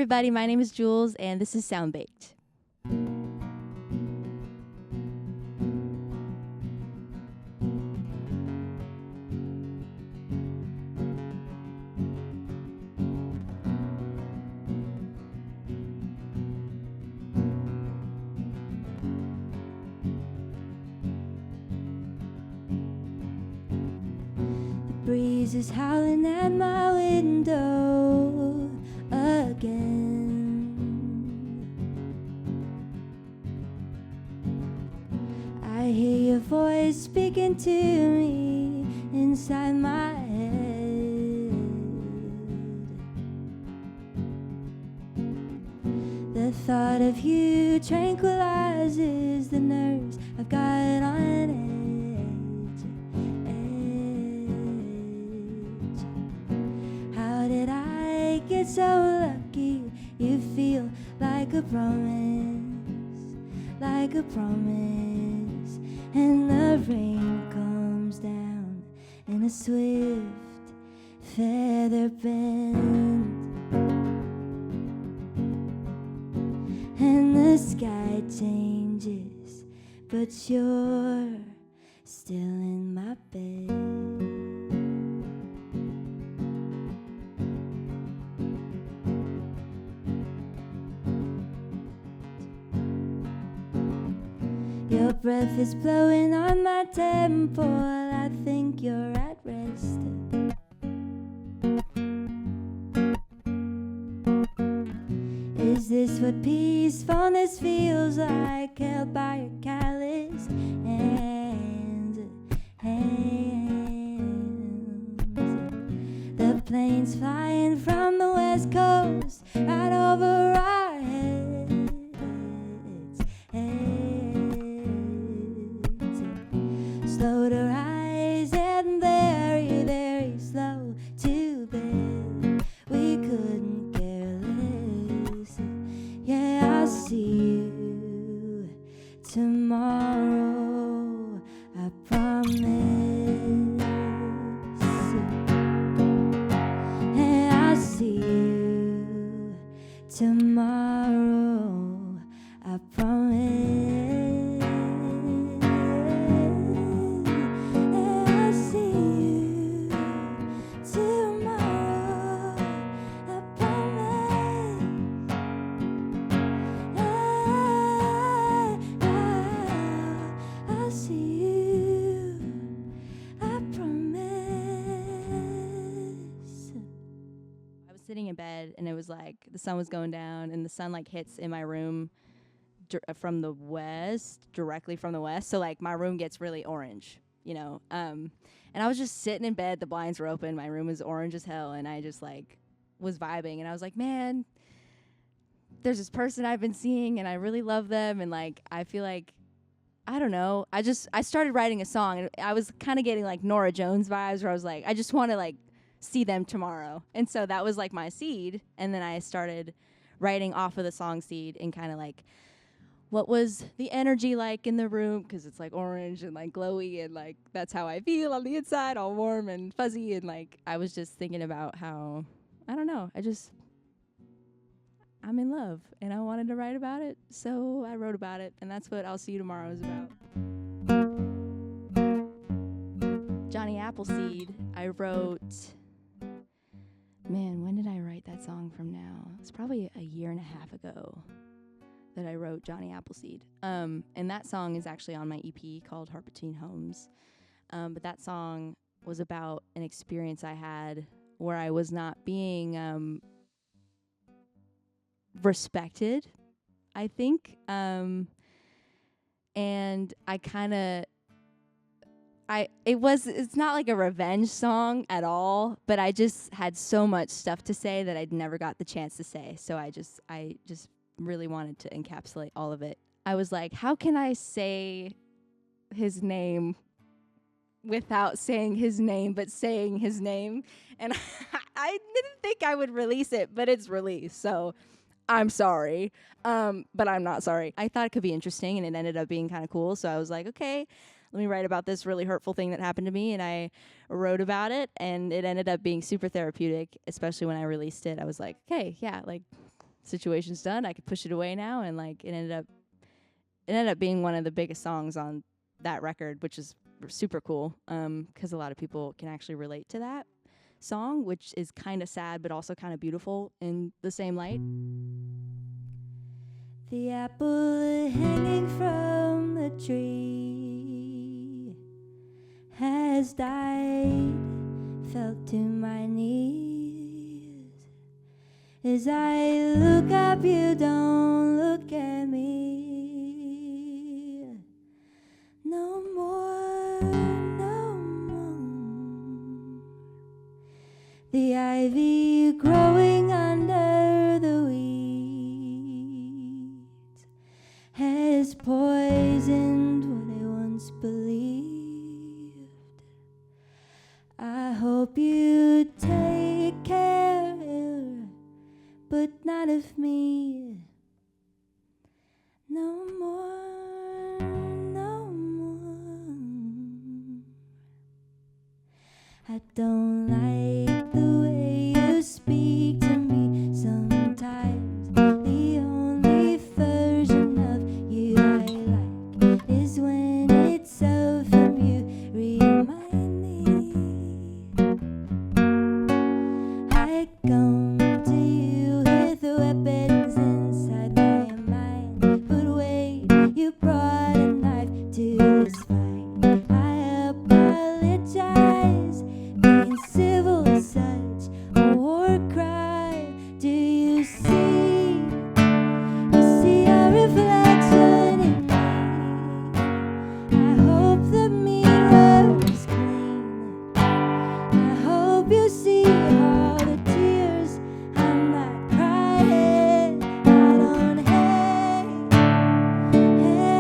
everybody. My name is Jules, and this is Soundbaked. The breeze is howling at my window again. I hear your voice speaking to me inside my head. The thought of you tranquilizes the nerves I've got on edge. How did I get so lucky? You feel like a promise, like a promise. And the rain comes down in a swift feather bend. And the sky changes, but you're still in my bed. Your breath is blowing on my temple. I think you're at rest. Is this what peacefulness feels like? Held by your callous hands. The planes flying from the west coast right over our heads. Slow to rise and very, very slow to bed. We couldn't care less. Yeah, I'll see you tomorrow, I promise. And I'll see you tomorrow, I promise. Sitting in bed, and it was like the sun was going down, and the sun like hits in my room from the west, directly from the west. So like my room gets really orange, you know. And I was just sitting in bed, the blinds were open, my room was orange as hell, and I just like was vibing, and I was like, man, there's this person I've been seeing, and I really love them, and like I feel like, I don't know, I started writing a song, and I was kind of getting like Norah Jones vibes, where I was like, I just want to like see them tomorrow. And so that was like my seed, and then I started writing off of the song seed and kind of like what was the energy like in the room, because it's like orange and like glowy, and like that's how I feel on the inside, all warm and fuzzy. And like I was just thinking about how, I don't know, I'm in love and I wanted to write about it, so I wrote about it, and that's what I'll See You Tomorrow is about. Johnny Appleseed, I wrote, man, when did I write that song from now? It's probably a year and a half ago that I wrote Johnny Appleseed. And that song is actually on my EP called Heart Between Homes. But that song was about an experience I had where I was not being respected, I think. And I kind of, it's not like a revenge song at all, but I just had so much stuff to say that I'd never got the chance to say. So I just really wanted to encapsulate all of it. I was like, how can I say his name without saying his name, but saying his name? And I didn't think I would release it, but it's released. So I'm sorry, but I'm not sorry. I thought it could be interesting, and it ended up being kind of cool. So I was like, okay, let me write about this really hurtful thing that happened to me. And I wrote about it, and it ended up being super therapeutic, especially when I released it. I was like, okay, yeah, like situation's done. I could push it away now, and like it ended up being one of the biggest songs on that record, which is super cool. 'Cause a lot of people can actually relate to that song, which is kind of sad but also kind of beautiful in the same light. The apple hanging from the tree has died, fell to my knees. As I look up, you don't look at me. No more, no more. The ivy growing under the weeds has poisoned what I once believed. I hope you take care, but not of me. No more, no more. I don't like the way you speak to me sometimes. The only version of you I like is when it's so from you. Remind me. I come to you with weapons inside my mind, but wait, you brought a knife to this fight. I apologize, being civil is such a war crime. Do you see? You see a reflection in me. I hope the mirror is clean. I hope you see all the tears. I'm not crying. I don't hate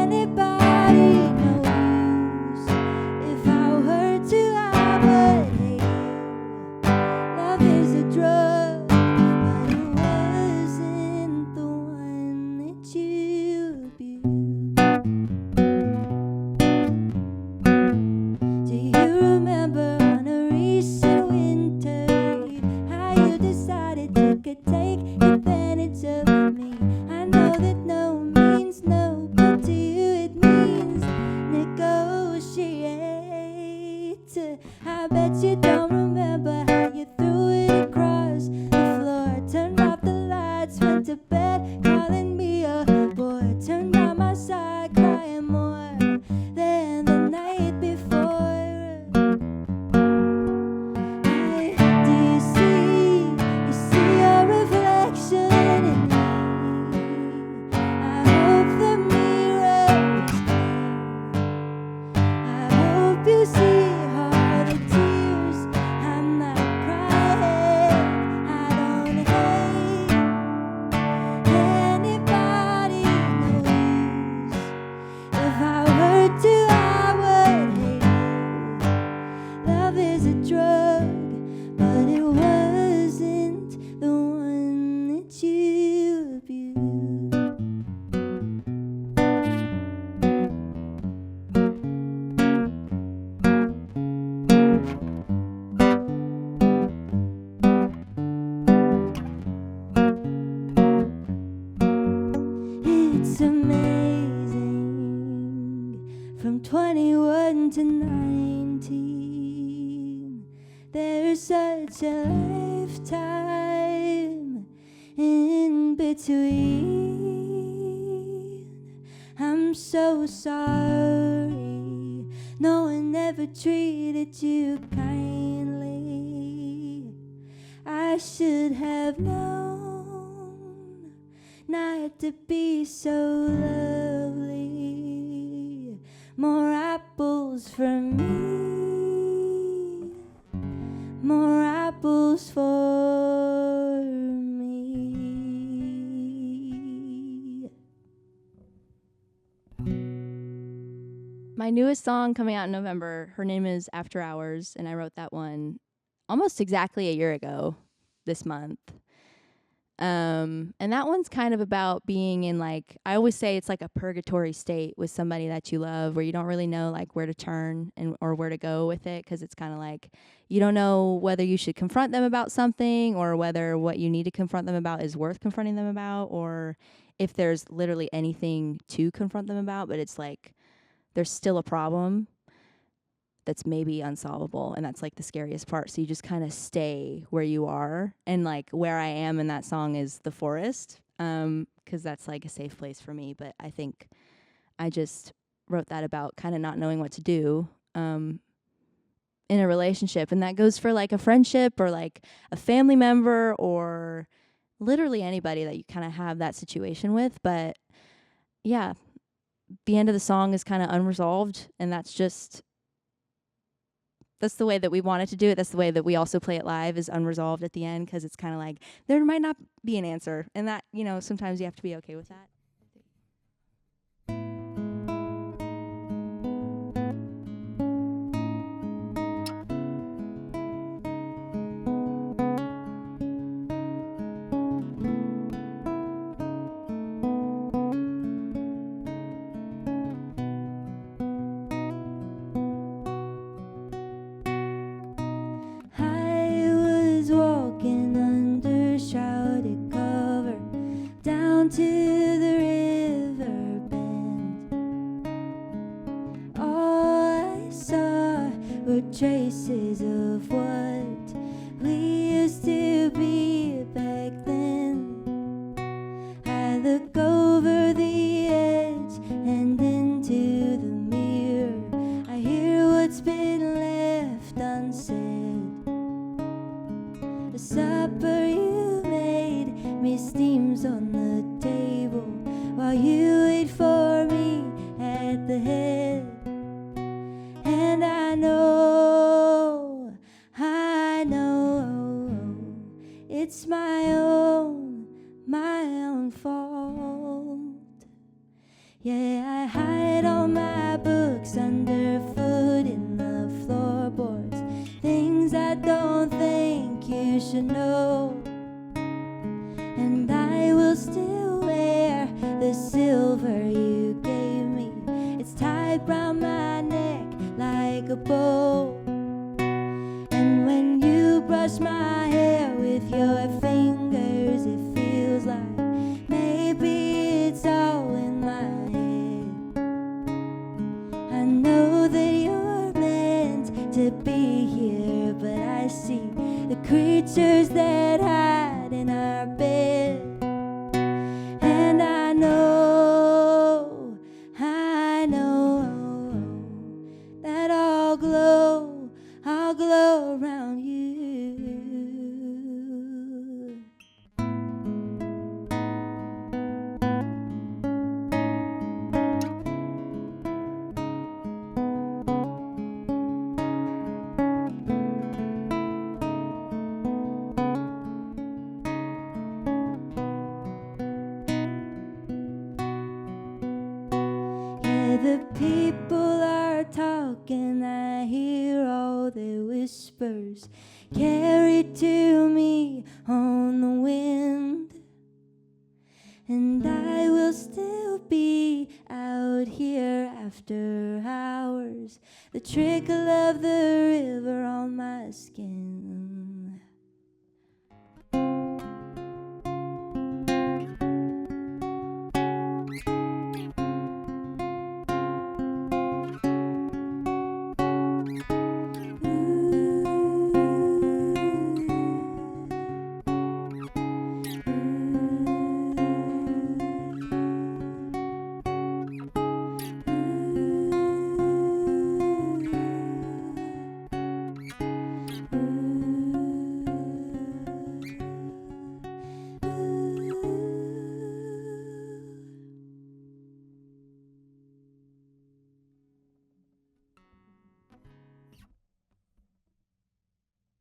anybody, no use. If I were to, I would hate you. Love is a drug, but it wasn't the one that you abused. Do you remember on a recent winter eve how you decided you could take advantage of me? I know that no means no, but to you it means negotiate. I bet you don't remember how you threw it across the floor, turned off the lights, went to bed, calling me a bore, turned on my side, crying more than the night before. Do you see? You see your reflection in me. I hope the mirror is clean. I hope you see all the tears. I'm not crying. I don't hate anybody, no use. If I were to, I would hate you. Love is a drug, but it wasn't the one that you abused. It's amazing, from 21 to 19, there's such a lifetime in between. I'm so sorry, no one ever treated you kindly. I should have known not to be so lovely. More apples for me, more apples for me. My newest song coming out in November, her name is After Hours, and I wrote that one almost exactly a year ago this month. And that one's kind of about being in, like, I always say it's like a purgatory state with somebody that you love, where you don't really know like where to turn and or where to go with it, because it's kind of like you don't know whether you should confront them about something, or whether what you need to confront them about is worth confronting them about, or if there's literally anything to confront them about, but it's like there's still a problem that's maybe unsolvable, and that's like the scariest part. So you just kind of stay where you are, and like where I am in that song is the forest, 'cause that's like a safe place for me. But I think I just wrote that about kind of not knowing what to do in a relationship, and that goes for like a friendship or like a family member or literally anybody that you kind of have that situation with. But yeah, the end of the song is kind of unresolved, and that's the way that we wanted to do it. That's the way that we also play it live, is unresolved at the end, because it's kind of like there might not be an answer, and that, you know, sometimes you have to be okay with that. I was walking under shrouded cover down to the river bend. All I saw were traces of what we used to be back then. I look over the edge and into the mirror. I hear what's been left unsaid. The supper you made me steams on the table while you wait for me at the head. And I know it's my own fault. Yeah, I hide all my books underfoot in the floorboards, things I don't think you should know. And I will still wear the silver you gave me. It's tied round my neck like a bow. And when you brush my hair with your fingers, it feels like maybe it's all in my head. I know that you're meant to be here, but I see the creatures that hide in our bed. And I know that I'll glow around you. Yeah, the people are talking, I hear all their whispers carried to me on the wind. And I will still be out here after hours, the trickle of the river on my skin.